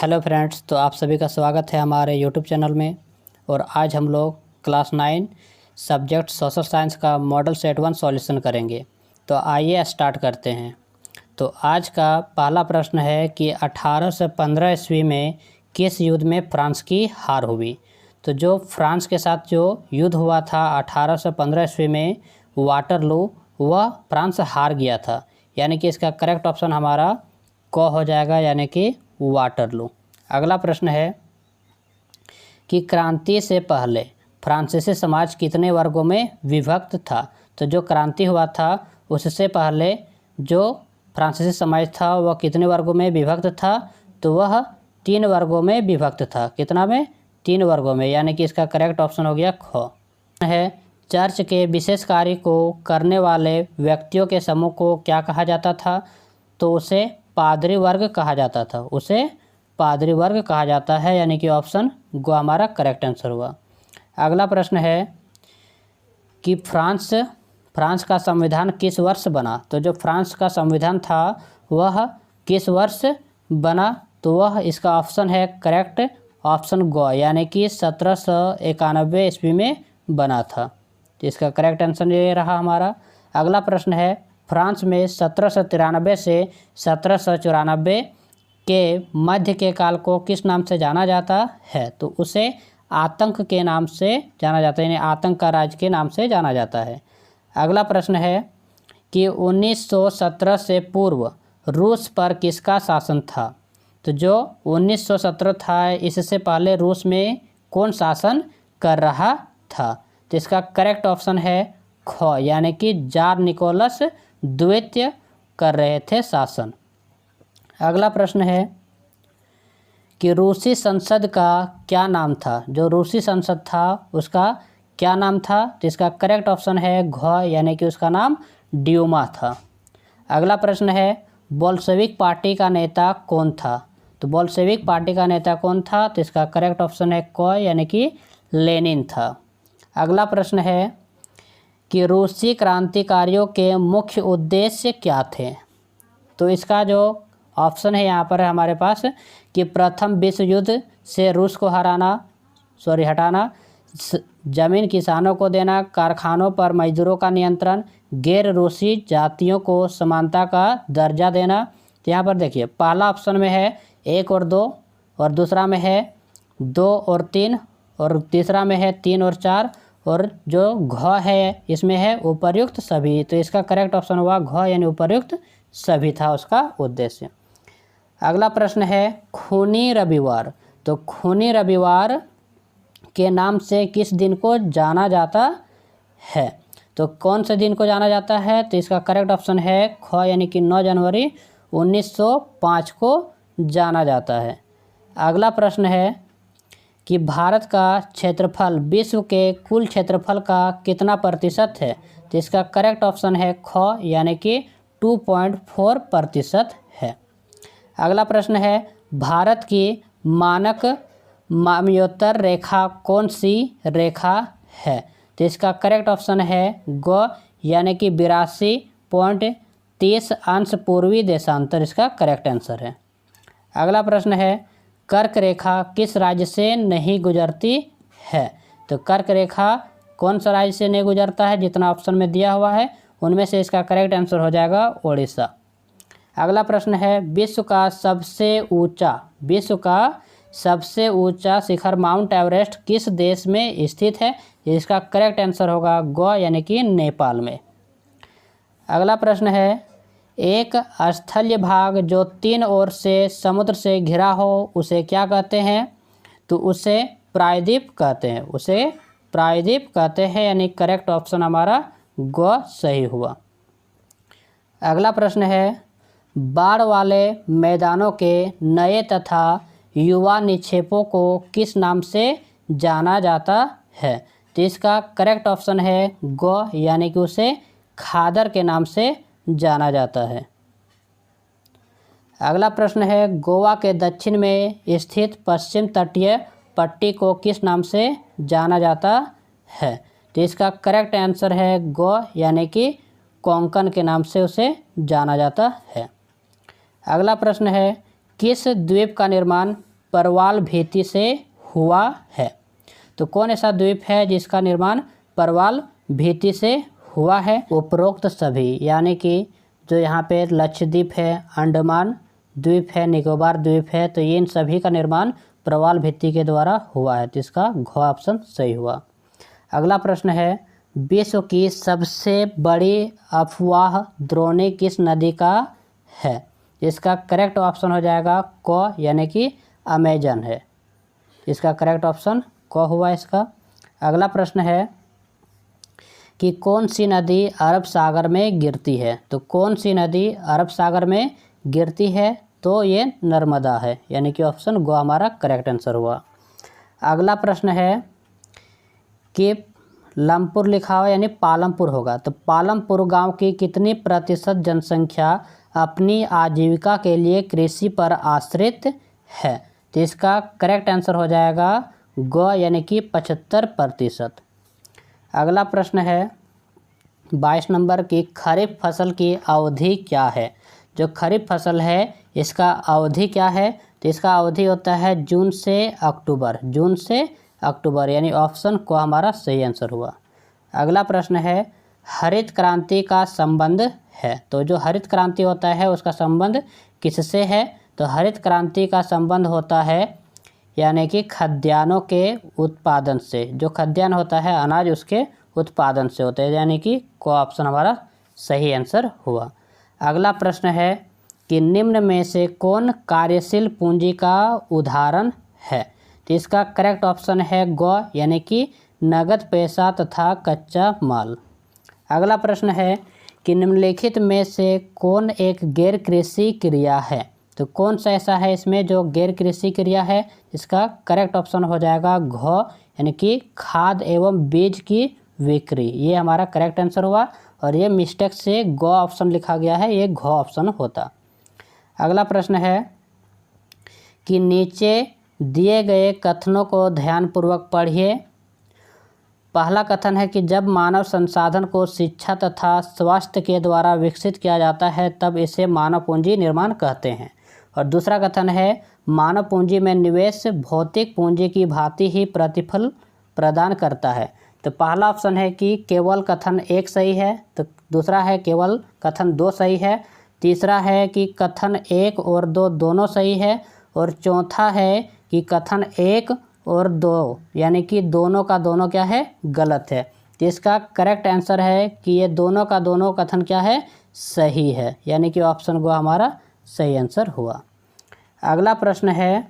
Hello friends, तो आप सभी का स्वागत है हमारे यूट्यूब चैनल में। और आज हम लोग क्लास 9 सब्जेक्ट सोशल साइंस का मॉडल सेट 1 सॉल्यूशन करेंगे। तो आइए स्टार्ट करते हैं। तो आज का पहला प्रश्न है कि 1815 ईस्वी में किस युद्ध में फ्रांस की हार हुई। तो जो फ्रांस के साथ जो युद्ध हुआ था 1815 ईस्वी में, वाटरलू, वह फ्रांस हार गया था। यानी कि इसका करेक्ट ऑप्शन हमारा क हो जाएगा, यानी कि वाटरलू। अगला प्रश्न है कि क्रांति से पहले फ्रांसीसी समाज कितने वर्गों में विभक्त था। तो जो क्रांति हुआ था उससे पहले जो फ्रांसीसी समाज था वह कितने वर्गों में विभक्त था। तो वह 3 वर्गों में विभक्त था। कितना में? 3 वर्गों में, यानी कि इसका करेक्ट ऑप्शन हो गया ख है। चर्च के विशेष कार्य को करने वाले व्यक्तियों के समूह को क्या कहा जाता था। तो उसे पादरी वर्ग कहा जाता था। उसे पादरी वर्ग कहा जाता है, यानी कि ऑप्शन गो हमारा करेक्ट आंसर हुआ। अगला प्रश्न है कि फ्रांस का संविधान किस वर्ष बना। तो जो फ्रांस का संविधान था वह किस वर्ष बना। तो वह इसका ऑप्शन है करेक्ट ऑप्शन गो, यानी कि 1791 ईस्वी में बना था। तो इसका करेक्ट आंसर ये रहा हमारा। अगला प्रश्न है फ्रांस में 1793 से 1794 के मध्य के काल को किस नाम से जाना जाता है। तो उसे आतंक के नाम से जाना जाता है, यानी आतंक का राज्य के नाम से जाना जाता है। अगला प्रश्न है कि 1917 से पूर्व रूस पर किसका शासन था। तो जो 1917 था इससे पहले रूस में कौन शासन कर रहा था। तो इसका करेक्ट ऑप्शन है ख, यानी कि जार निकोलस द्वितीय कर रहे थे शासन। अगला प्रश्न है कि रूसी संसद का क्या नाम था। जो रूसी संसद था उसका क्या नाम था। तो इसका करेक्ट ऑप्शन है घ, यानी कि उसका नाम ड्यूमा था। अगला प्रश्न है बोल्शेविक पार्टी का नेता कौन था। तो बोल्शेविक पार्टी का नेता कौन था। तो इसका करेक्ट ऑप्शन है क, यानी कि लेनिन था। अगला प्रश्न है कि रूसी क्रांतिकारियों के मुख्य उद्देश्य क्या थे। तो इसका जो ऑप्शन है यहाँ पर है हमारे पास कि प्रथम विश्व युद्ध से रूस को हटाना, जमीन किसानों को देना, कारखानों पर मजदूरों का नियंत्रण, गैर रूसी जातियों को समानता का दर्जा देना। तो यहाँ पर देखिए पहला ऑप्शन में है 1 और 2, और दूसरा में है 2 और 3, और तीसरा में है 3 और 4, और जो घ है इसमें है उपर्युक्त सभी। तो इसका करेक्ट ऑप्शन हुआ घ, यानी उपर्युक्त सभी था उसका उद्देश्य। अगला प्रश्न है खूनी रविवार। तो खूनी रविवार के नाम से किस दिन को जाना जाता है। तो कौन से दिन को जाना जाता है। तो इसका करेक्ट ऑप्शन है ख, यानी कि 9 जनवरी 1905 को जाना जाता है। अगला प्रश्न है कि भारत का क्षेत्रफल विश्व के कुल क्षेत्रफल का कितना प्रतिशत है। तो इसका करेक्ट ऑप्शन है ख, यानी कि 2.4% है। अगला प्रश्न है भारत की मानक मामयोत्तर रेखा कौन सी रेखा है। तो इसका करेक्ट ऑप्शन है ग, यानी कि 82.30 अंश पूर्वी देशांतर इसका करेक्ट आंसर है। अगला प्रश्न है कर्क रेखा किस राज्य से नहीं गुजरती है। तो कर्क रेखा कौन सा राज्य से नहीं गुजरता है। जितना ऑप्शन में दिया हुआ है उनमें से इसका करेक्ट आंसर हो जाएगा उड़ीसा। अगला प्रश्न है विश्व का सबसे ऊंचा शिखर माउंट एवरेस्ट किस देश में स्थित है। इसका करेक्ट आंसर होगा ग, यानी कि नेपाल में। अगला प्रश्न है एक स्थलीय भाग जो 3 ओर से समुद्र से घिरा हो उसे क्या कहते हैं। तो उसे प्रायद्वीप कहते हैं। उसे प्रायद्वीप कहते हैं, यानी करेक्ट ऑप्शन हमारा ग सही हुआ। अगला प्रश्न है बाढ़ वाले मैदानों के नए तथा युवा निक्षेपों को किस नाम से जाना जाता है। तो इसका करेक्ट ऑप्शन है ग, यानी कि उसे खादर के नाम से जाना जाता है। अगला प्रश्न है गोवा के दक्षिण में स्थित पश्चिम तटीय पट्टी को किस नाम से जाना जाता है। तो इसका करेक्ट आंसर है ग, यानी कि कोंकण के नाम से उसे जाना जाता है। अगला प्रश्न है किस द्वीप का निर्माण परवाल भित्ति से हुआ है। तो कौन ऐसा द्वीप है जिसका निर्माण परवाल भित्ति से हुआ है? उपरोक्त सभी, यानी कि जो यहाँ पे लक्षद्वीप है, अंडमान द्वीप है, निकोबार द्वीप है, तो ये इन सभी का निर्माण प्रवाल भित्ति के द्वारा हुआ है। तो इसका घ ऑप्शन सही हुआ। अगला प्रश्न है, विश्व की सबसे बड़ी अफवाह द्रोणी किस नदी का है? इसका करेक्ट ऑप्शन हो जाएगा क, यानी कि अमेजन है। इसका करेक्ट ऑप्शन क हुआ इसका। अगला प्रश्न है कि कौन सी नदी अरब सागर में गिरती है? तो कौन सी नदी अरब सागर में गिरती है? तो ये नर्मदा है, यानी कि ऑप्शन ग हमारा करेक्ट आंसर हुआ। अगला प्रश्न है कि लमपुर लिखा हुआ यानी पालमपुर होगा, तो पालमपुर गांव की कितनी प्रतिशत जनसंख्या अपनी आजीविका के लिए कृषि पर आश्रित है? तो इसका करेक्ट आंसर हो जाएगा ग, यानी कि 75%। अगला प्रश्न है 22 नंबर की खरीफ फसल की अवधि क्या है? जो खरीफ फसल है इसका अवधि क्या है? तो इसका अवधि होता है जून से अक्टूबर, जून से अक्टूबर, यानी ऑप्शन को हमारा सही आंसर हुआ। अगला प्रश्न है हरित क्रांति का संबंध है, तो जो हरित क्रांति होता है उसका संबंध किससे है? तो हरित क्रांति का संबंध होता है यानी कि खाद्यान्नों के उत्पादन से, जो खाद्यान्न होता है अनाज उसके उत्पादन से होता है, यानी कि को ऑप्शन हमारा सही आंसर हुआ। अगला प्रश्न है कि निम्न में से कौन कार्यशील पूंजी का उदाहरण है? तो इसका करेक्ट ऑप्शन है ग, यानी कि नगद पैसा तथा कच्चा माल। अगला प्रश्न है कि निम्नलिखित में से कौन एक गैर कृषि क्रिया है? तो कौन सा ऐसा है इसमें जो गैर कृषि क्रिया है? इसका करेक्ट ऑप्शन हो जाएगा घ, यानी कि खाद एवं बीज की बिक्री। ये हमारा करेक्ट आंसर हुआ और ये मिस्टेक से ग ऑप्शन लिखा गया है, ये घ ऑप्शन होता। अगला प्रश्न है कि नीचे दिए गए कथनों को ध्यानपूर्वक पढ़िए। पहला कथन है कि जब मानव संसाधन को शिक्षा तथा स्वास्थ्य के द्वारा विकसित किया जाता है तब इसे मानव पूंजी निर्माण कहते हैं। और दूसरा कथन है मानव पूंजी में निवेश भौतिक पूंजी की भांति ही प्रतिफल प्रदान करता है। तो पहला ऑप्शन है कि केवल कथन 1 सही है, तो दूसरा है केवल कथन 2 सही है, तीसरा है कि कथन 1 और 2 दोनों सही है, और चौथा है कि कथन 1 और 2 यानी कि दोनों का दोनों क्या है? गलत है। तो इसका करेक्ट आंसर है कि ये दोनों का दोनों कथन क्या है? सही है, यानी कि ऑप्शन को हमारा सही आंसर हुआ। अगला प्रश्न है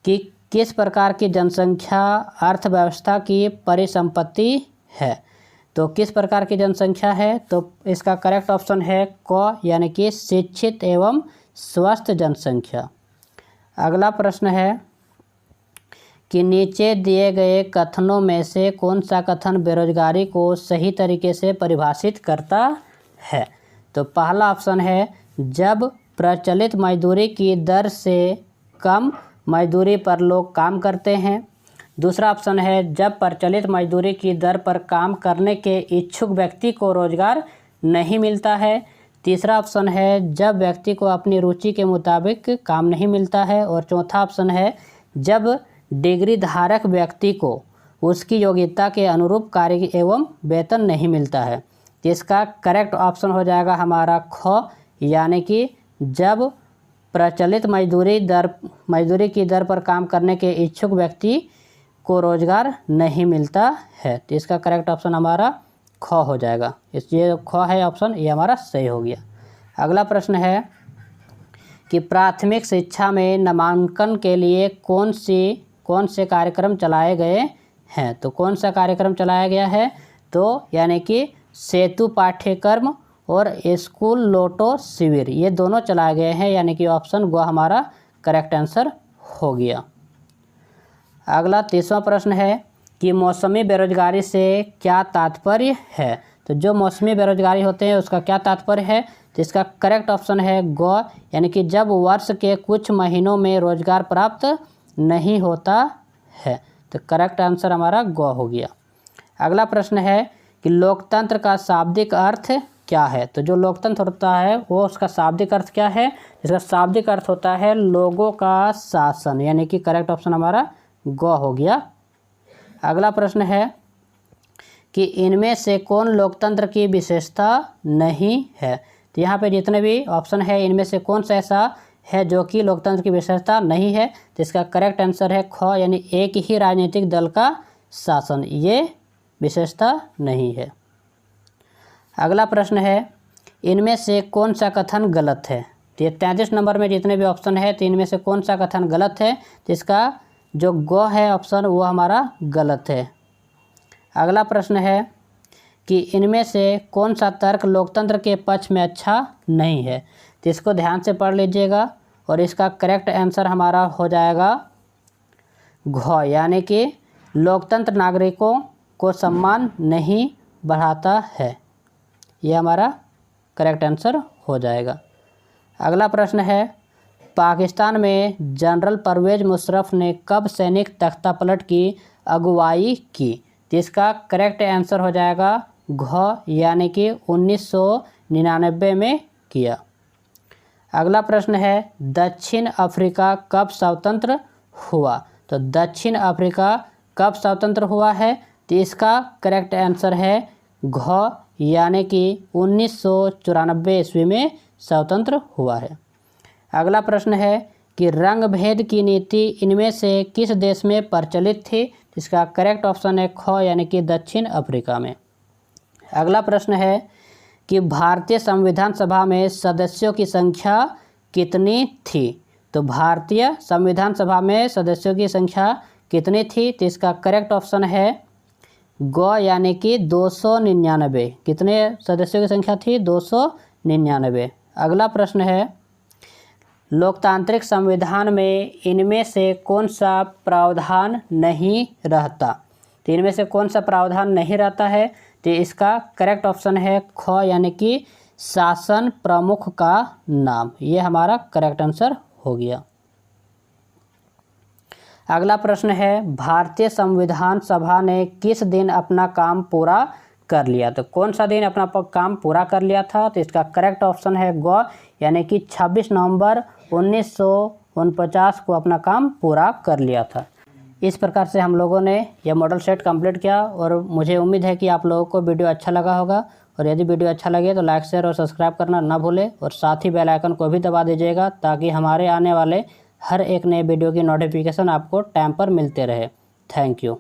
कि किस प्रकार की जनसंख्या अर्थव्यवस्था की परिसंपत्ति है? तो किस प्रकार की जनसंख्या है? तो इसका करेक्ट ऑप्शन है क, यानी कि शिक्षित एवं स्वस्थ जनसंख्या। अगला प्रश्न है कि नीचे दिए गए कथनों में से कौन सा कथन बेरोजगारी को सही तरीके से परिभाषित करता है? तो पहला ऑप्शन है जब प्रचलित मजदूरी की दर से कम मजदूरी पर लोग काम करते हैं। दूसरा ऑप्शन है जब प्रचलित मजदूरी की दर पर काम करने के इच्छुक व्यक्ति को रोजगार नहीं मिलता है। तीसरा ऑप्शन है जब व्यक्ति को अपनी रुचि के मुताबिक काम नहीं मिलता है। और चौथा ऑप्शन है जब डिग्री धारक व्यक्ति को उसकी योग्यता के अनुरूप कार्य एवं वेतन नहीं मिलता है। तो इसका करेक्ट ऑप्शन हो जाएगा हमारा ख, यानी कि जब प्रचलित मजदूरी की दर पर काम करने के इच्छुक व्यक्ति को रोजगार नहीं मिलता है। तो इसका करेक्ट ऑप्शन हमारा ख हो जाएगा। ये ख है ऑप्शन, ये हमारा सही हो गया। अगला प्रश्न है कि प्राथमिक शिक्षा में नामांकन के लिए कौन से कार्यक्रम चलाए गए हैं? तो कौन सा कार्यक्रम चलाया गया है? तो यानी कि सेतु पाठ्यक्रम और स्कूल लोटो शिविर, ये दोनों चलाए गए हैं, यानी कि ऑप्शन ग हमारा करेक्ट आंसर हो गया। अगला 30वां प्रश्न है कि मौसमी बेरोजगारी से क्या तात्पर्य है? तो जो मौसमी बेरोजगारी होते हैं उसका क्या तात्पर्य है? तो इसका करेक्ट ऑप्शन है ग, यानी कि जब वर्ष के कुछ महीनों में रोजगार प्राप्त नहीं होता है। तो करेक्ट आंसर हमारा ग हो गया। अगला प्रश्न है कि लोकतंत्र का शाब्दिक अर्थ क्या है। तो जो लोकतंत्र होता है वो उसका शाब्दिक अर्थ क्या है, इसका शाब्दिक अर्थ होता है लोगों का शासन, यानी कि करेक्ट ऑप्शन हमारा ग हो गया। अगला प्रश्न है कि इनमें से कौन लोकतंत्र की विशेषता नहीं है। तो यहाँ पे जितने भी ऑप्शन है इनमें से कौन सा ऐसा है जो कि लोकतंत्र की विशेषता नहीं है। तो इसका करेक्ट आंसर है ख, यानी एक ही राजनीतिक दल का शासन, ये विशेषता नहीं है। अगला प्रश्न है इनमें से कौन सा कथन गलत है। तो ये 33 नंबर में जितने भी ऑप्शन है तो इनमें से कौन सा कथन गलत है। तो इसका जो ग है ऑप्शन वो हमारा गलत है। अगला प्रश्न है कि इनमें से कौन सा तर्क लोकतंत्र के पक्ष में अच्छा नहीं है। तो इसको ध्यान से पढ़ लीजिएगा और इसका करेक्ट आंसर हमारा हो जाएगा घ, यानी कि लोकतंत्र नागरिकों को सम्मान नहीं बढ़ाता है, ये हमारा करेक्ट आंसर हो जाएगा। अगला प्रश्न है पाकिस्तान में जनरल परवेज मुशर्रफ ने कब सैनिक तख्तापलट की अगुवाई की। तो इसका करेक्ट आंसर हो जाएगा घ, यानी कि 1999 में किया। अगला प्रश्न है दक्षिण अफ्रीका कब स्वतंत्र हुआ। तो दक्षिण अफ्रीका कब स्वतंत्र हुआ है। तो इसका करेक्ट आंसर है घ, यानी कि 1994 ईस्वी में स्वतंत्र हुआ है। अगला प्रश्न है कि रंग भेद की नीति इनमें से किस देश में प्रचलित थी। इसका करेक्ट ऑप्शन है ख, यानी कि दक्षिण अफ्रीका में। अगला प्रश्न है कि भारतीय संविधान सभा में सदस्यों की संख्या कितनी थी। तो भारतीय संविधान सभा में सदस्यों की संख्या कितनी थी। तो इसका करेक्ट ऑप्शन है ग, यानी कि 299। कितने सदस्यों की संख्या थी, 299। अगला प्रश्न है लोकतांत्रिक संविधान में इनमें से कौन सा प्रावधान नहीं रहता। तो इनमें से कौन सा प्रावधान नहीं रहता है। तो इसका करेक्ट ऑप्शन है ख, यानी कि शासन प्रमुख का नाम, ये हमारा करेक्ट आंसर हो गया। अगला प्रश्न है भारतीय संविधान सभा ने किस दिन अपना काम पूरा कर लिया। तो कौन सा दिन अपना काम पूरा कर लिया था। तो इसका करेक्ट ऑप्शन है ग, यानी कि 26 नवंबर 1949 को अपना काम पूरा कर लिया था। इस प्रकार से हम लोगों ने यह मॉडल सेट कंप्लीट किया और मुझे उम्मीद है कि आप लोगों को वीडियो अच्छा लगा होगा। और यदि वीडियो अच्छा लगे तो लाइक शेयर और सब्सक्राइब करना ना भूलें और साथ ही बेल आइकन को भी दबा दीजिएगा ताकि हमारे आने वाले हर एक नए वीडियो की नोटिफिकेशन आपको टाइम पर मिलते रहे। Thank you.